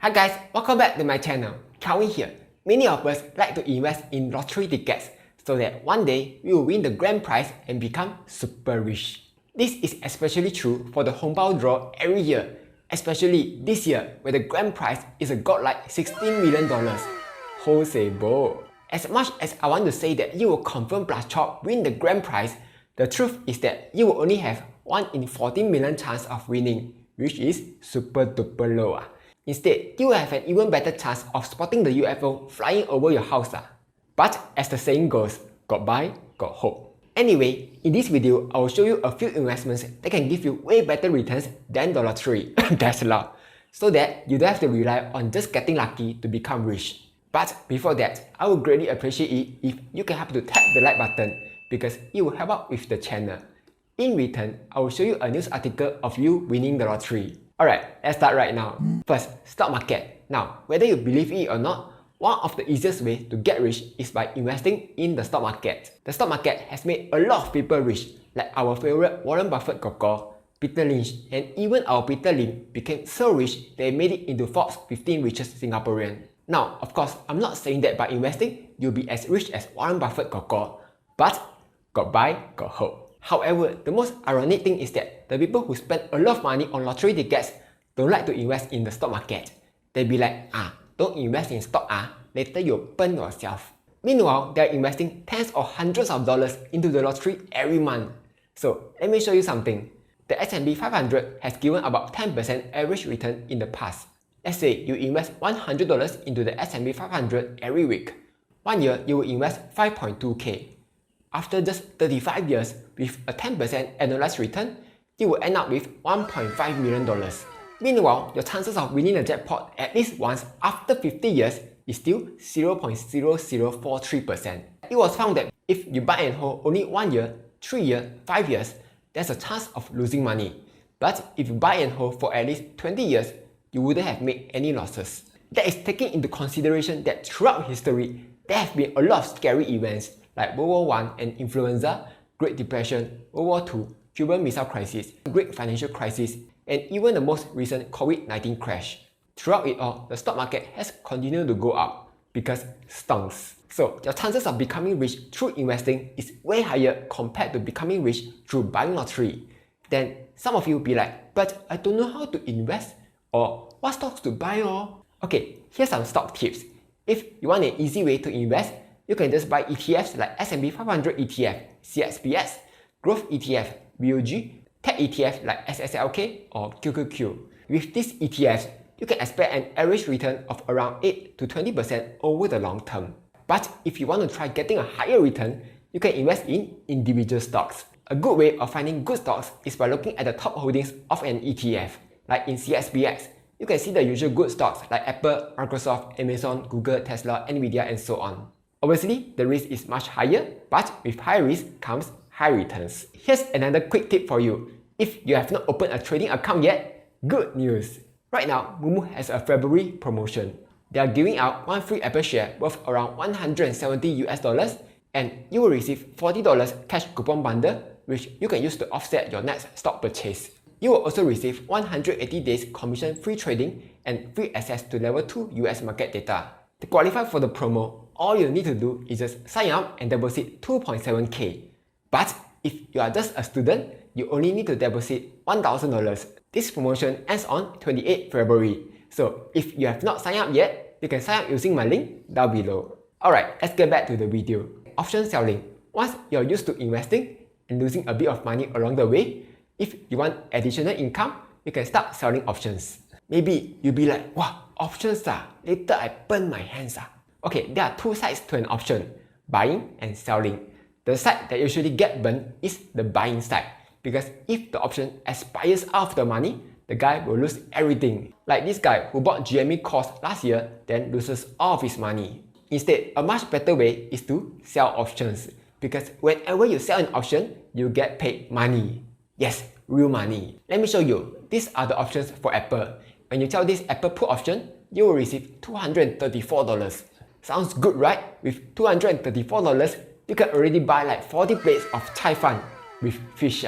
Hi guys, welcome back to my channel. Kelvin here. Many of us like to invest in lottery tickets so that one day we will win the grand prize and become super rich. This is especially true for the hongbao draw every year, especially this year where the grand prize is a godlike $16 million. Bo. As much as I want to say that you will confirm plus chop win the grand prize, the truth is that you will only have 1 in 14 million chance of winning, which is super duper low. Instead, you will have an even better chance of spotting the UFO flying over your house. But as the saying goes, got buy, got hope. Anyway, in this video, I will show you a few investments that can give you way better returns than the lottery. That's loud. So that you don't have to rely on just getting lucky to become rich. But before that, I would greatly appreciate it if you can help to tap the like button because it will help out with the channel. In return, I will show you a news article of you winning the lottery. Alright, let's start right now. First, stock market. Now, whether you believe it or not, one of the easiest ways to get rich is by investing in the stock market. The stock market has made a lot of people rich, like our favorite Warren Buffett Koko, Peter Lynch, and even our Peter Lim became so rich they made it into Forbes 15 richest Singaporean. Now, of course, I'm not saying that by investing, you'll be as rich as Warren Buffett Koko, but got buy, got hope. However, the most ironic thing is that the people who spend a lot of money on lottery tickets don't like to invest in the stock market. They be like, don't invest in stock, later you'll burn yourself. Meanwhile, they're investing tens or hundreds of dollars into the lottery every month. So, let me show you something. The S&P 500 has given about 10% average return in the past. Let's say you invest $100 into the S&P 500 every week. 1 year, you will invest 5.2k. After just 35 years with a 10% annualized return, you will end up with $1.5 million. Meanwhile, your chances of winning the jackpot at least once after 50 years is still 0.0043%. It was found that if you buy and hold only 1 year, 3 years, 5 years, there's a chance of losing money. But if you buy and hold for at least 20 years, you wouldn't have made any losses. That is taking into consideration that throughout history, there have been a lot of scary events like World War I and influenza, Great Depression, World War II, Cuban Missile Crisis, Great Financial Crisis, and even the most recent COVID-19 crash. Throughout it all, the stock market has continued to go up because stonks. So, your chances of becoming rich through investing is way higher compared to becoming rich through buying lottery. Then, some of you will be like, but I don't know how to invest or what stocks to buy or... Okay, here's some stock tips. If you want an easy way to invest, you can just buy ETFs like S&P 500 ETF, CSPX, Growth ETF, VOG, Tech ETF like SXLK or QQQ. With these ETFs, you can expect an average return of around 8 to 20% over the long term. But if you want to try getting a higher return, you can invest in individual stocks. A good way of finding good stocks is by looking at the top holdings of an ETF. Like in CSPX, you can see the usual good stocks like Apple, Microsoft, Amazon, Google, Tesla, Nvidia, and so on. Obviously, the risk is much higher, but with high risk comes high returns. Here's another quick tip for you. If you have not opened a trading account yet, good news! Right now, Moomoo has a February promotion. They are giving out one free Apple share worth around $170 and you will receive $40 cash coupon bundle which you can use to offset your next stock purchase. You will also receive 180 days commission-free trading and free access to level 2 US market data. To qualify for the promo, all you need to do is just sign up and deposit 2.7k. But if you are just a student, you only need to deposit $1,000. This promotion ends on 28 February. So if you have not signed up yet, you can sign up using my link down below. Alright, let's get back to the video. Option selling. Once you're used to investing and losing a bit of money along the way, if you want additional income, you can start selling options. Maybe you'll be like, wow, options later I burn my hands Okay, there are two sides to an option, buying and selling. The side that usually get burned is the buying side, because if the option expires out of the money, the guy will lose everything. Like this guy who bought GME course last year, then loses all of his money. Instead, a much better way is to sell options, because whenever you sell an option, you get paid money. Yes, real money. Let me show you. These are the options for Apple. When you sell this Apple put option, you will receive $234. Sounds good, right? With $234, you can already buy like 40 plates of chai fan with fish.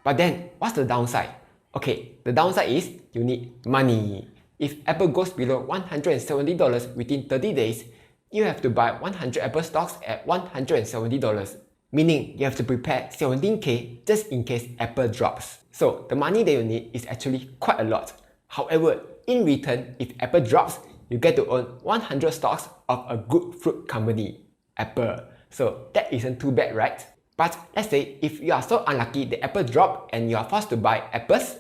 But then, what's the downside? Okay, the downside is you need money. if Apple goes below $170 within 30 days, you have to buy 100 Apple stocks at $170, meaning you have to prepare 17k just in case Apple drops. So the money that you need is actually quite a lot. However, in return, if Apple drops, you get to own 100 stocks of a good fruit company, Apple. So that isn't too bad, right? But let's say if you are so unlucky that Apple dropped and you are forced to buy apples,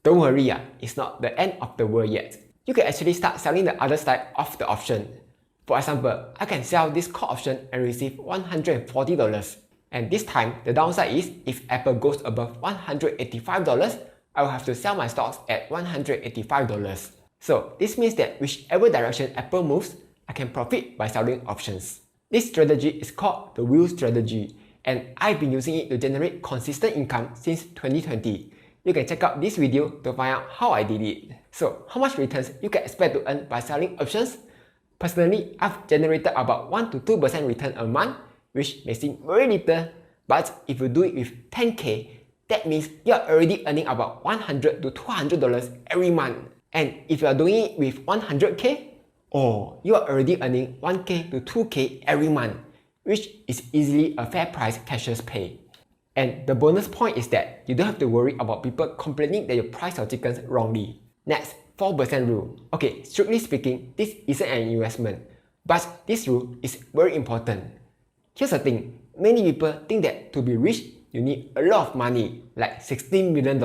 don't worry, it's not the end of the world yet. You can actually start selling the other side of the option. For example, I can sell this call option and receive $140. And this time, the downside is if Apple goes above $185, I will have to sell my stocks at $185. So this means that whichever direction Apple moves, I can profit by selling options. This strategy is called the wheel strategy, and I've been using it to generate consistent income since 2020. You can check out this video to find out how I did it. So how much returns you can expect to earn by selling options? Personally, I've generated about 1 to 2% return a month, which may seem very little, but if you do it with 10k, that means you are already earning about $100 to $200 every month. And if you are doing it with 100k, you are already earning 1k to 2k every month, which is easily a fair price cashier's pay. And the bonus point is that you don't have to worry about people complaining that you price your chickens wrongly. Next, 4% rule. Okay, strictly speaking, this isn't an investment, but this rule is very important. Here's the thing, many people think that to be rich, you need a lot of money, like $16 million.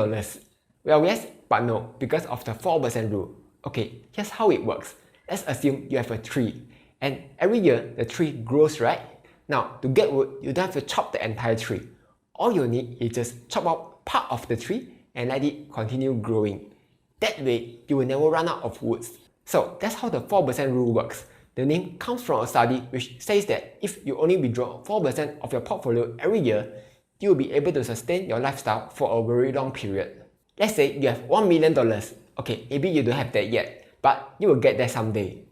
Well, yes, but no, because of the 4% rule. Okay, here's how it works. Let's assume you have a tree, and every year the tree grows, right? Now, to get wood, you don't have to chop the entire tree. All you need is just chop out part of the tree and let it continue growing. That way, you will never run out of woods. So that's how the 4% rule works. The name comes from a study which says that if you only withdraw 4% of your portfolio every year, you will be able to sustain your lifestyle for a very long period. Let's say you have $1 million. Okay, maybe you don't have that yet, but you will get there someday.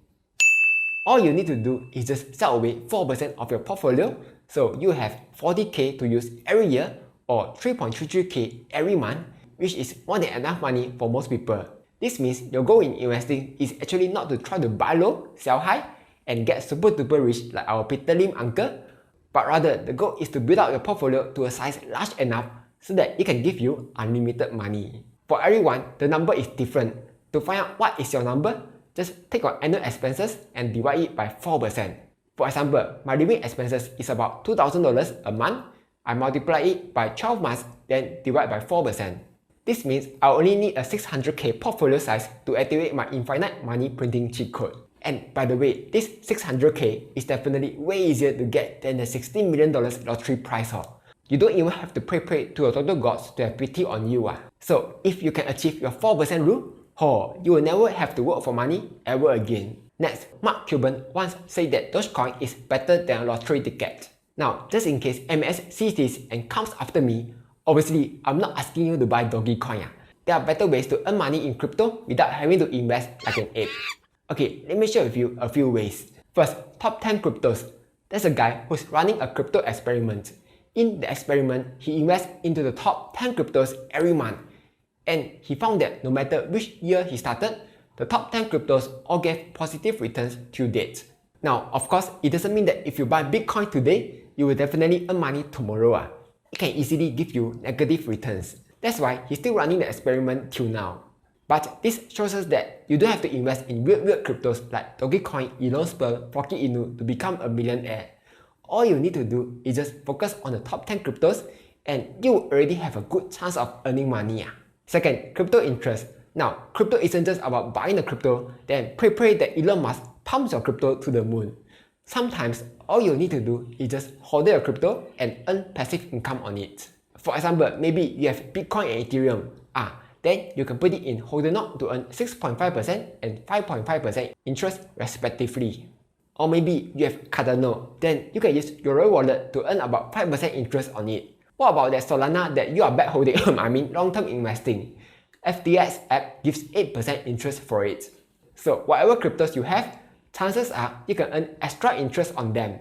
All you need to do is just sell away 4% of your portfolio, so you have 40k to use every year or 3.33k every month, which is more than enough money for most people. This means your goal in investing is actually not to try to buy low, sell high, and get super duper rich like our Peter Lim uncle, but rather the goal is to build out your portfolio to a size large enough so that it can give you unlimited money. For everyone, the number is different. To find out what is your number, just take your annual expenses and divide it by 4%. For example, my living expenses is about $2,000 a month. I multiply it by 12 months, then divide by 4%. This means I only need a 600k portfolio size to activate my infinite money printing cheat code. And by the way, this 600k is definitely way easier to get than the $16 million lottery prize. You don't even have to pray to your total gods to have pity on you. So if you can achieve your 4% rule, you will never have to work for money ever again. Next, Mark Cuban once said that Dogecoin is better than a lottery ticket. Now, just in case MS sees this and comes after me, obviously, I'm not asking you to buy Dogecoin. There are better ways to earn money in crypto without having to invest like an ape. Okay, let me share with you a few ways. First, top 10 cryptos. There's a guy who's running a crypto experiment. In the experiment, he invests into the top 10 cryptos every month. And he found that no matter which year he started, the top 10 cryptos all gave positive returns till date. Now, of course, it doesn't mean that if you buy Bitcoin today, you will definitely earn money tomorrow. It can easily give you negative returns. That's why he's still running the experiment till now. But this shows us that you don't have to invest in weird cryptos like Dogecoin, Elon Spur, Forky Inu to become a millionaire. All you need to do is just focus on the top 10 cryptos and you will already have a good chance of earning money. Second, crypto interest. Now, crypto isn't just about buying the crypto, then pray that Elon Musk pumps your crypto to the moon. Sometimes, all you need to do is just hold your crypto and earn passive income on it. For example, maybe you have Bitcoin and Ethereum. Then you can put it in Hodl to earn 6.5% and 5.5% interest respectively. Or maybe you have Cardano, then you can use your wallet to earn about 5% interest on it. What about that Solana that you are back holding, long-term investing? FTX app gives 8% interest for it. So whatever cryptos you have, chances are you can earn extra interest on them.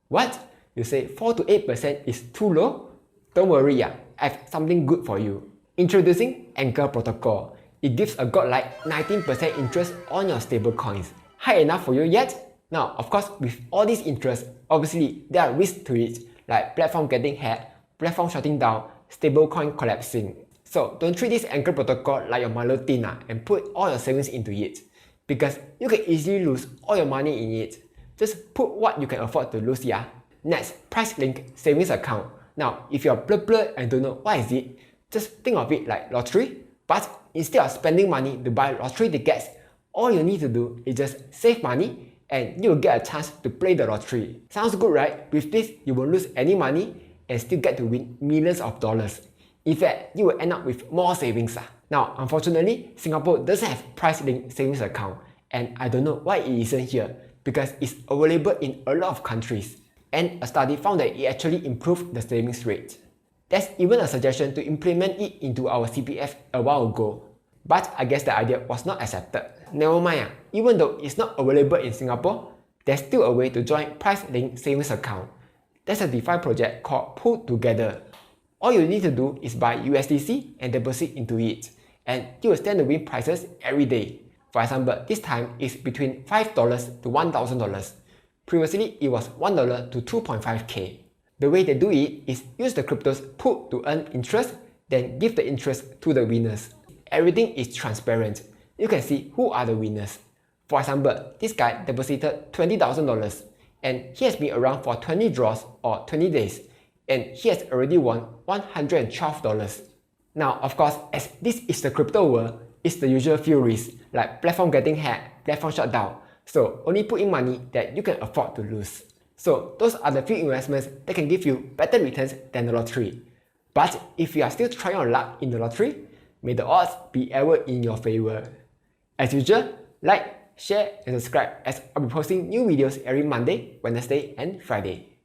What? You say 4 to 8% is too low? Don't worry, I have something good for you. Introducing Anchor Protocol. It gives a godlike 19% interest on your stable coins. High enough for you yet? Now, of course, with all these interest, obviously there are risks to it, like platform getting hacked, platform shutting down, stablecoin collapsing. So don't treat this anchor protocol like your Milo tin and put all your savings into it, because you can easily lose all your money in it. Just put what you can afford to lose. Next, price link savings account. Now, if you're blur and don't know what is it, just think of it like lottery, but instead of spending money to buy lottery tickets, all you need to do is just save money and you'll get a chance to play the lottery. Sounds good, right? With this, you won't lose any money and still get to win millions of dollars. In fact, you will end up with more savings. Now, unfortunately, Singapore doesn't have price link savings account, and I don't know why it isn't here, because it's available in a lot of countries. And a study found that it actually improved the savings rate. There's even a suggestion to implement it into our CPF a while ago, but I guess the idea was not accepted. Never mind, even though it's not available in Singapore, there's still a way to join price link savings account. There's a DeFi project called Pull Together. All you need to do is buy USDC and deposit into it, and you will stand to win prizes every day. For example, this time is between $5 to $1,000. Previously, it was $1 to 2.5k. The way they do it is use the crypto's put to earn interest, then give the interest to the winners. Everything is transparent. You can see who are the winners. For example, this guy deposited $20,000 and he has been around for 20 draws or 20 days, and he has already won $112. Now, of course, as this is the crypto world, it's the usual few risks like platform getting hacked, platform shut down. So only put in money that you can afford to lose. So those are the few investments that can give you better returns than the lottery. But if you are still trying your luck in the lottery, may the odds be ever in your favor. As usual, like, share and subscribe, as I'll be posting new videos every Monday, Wednesday and Friday.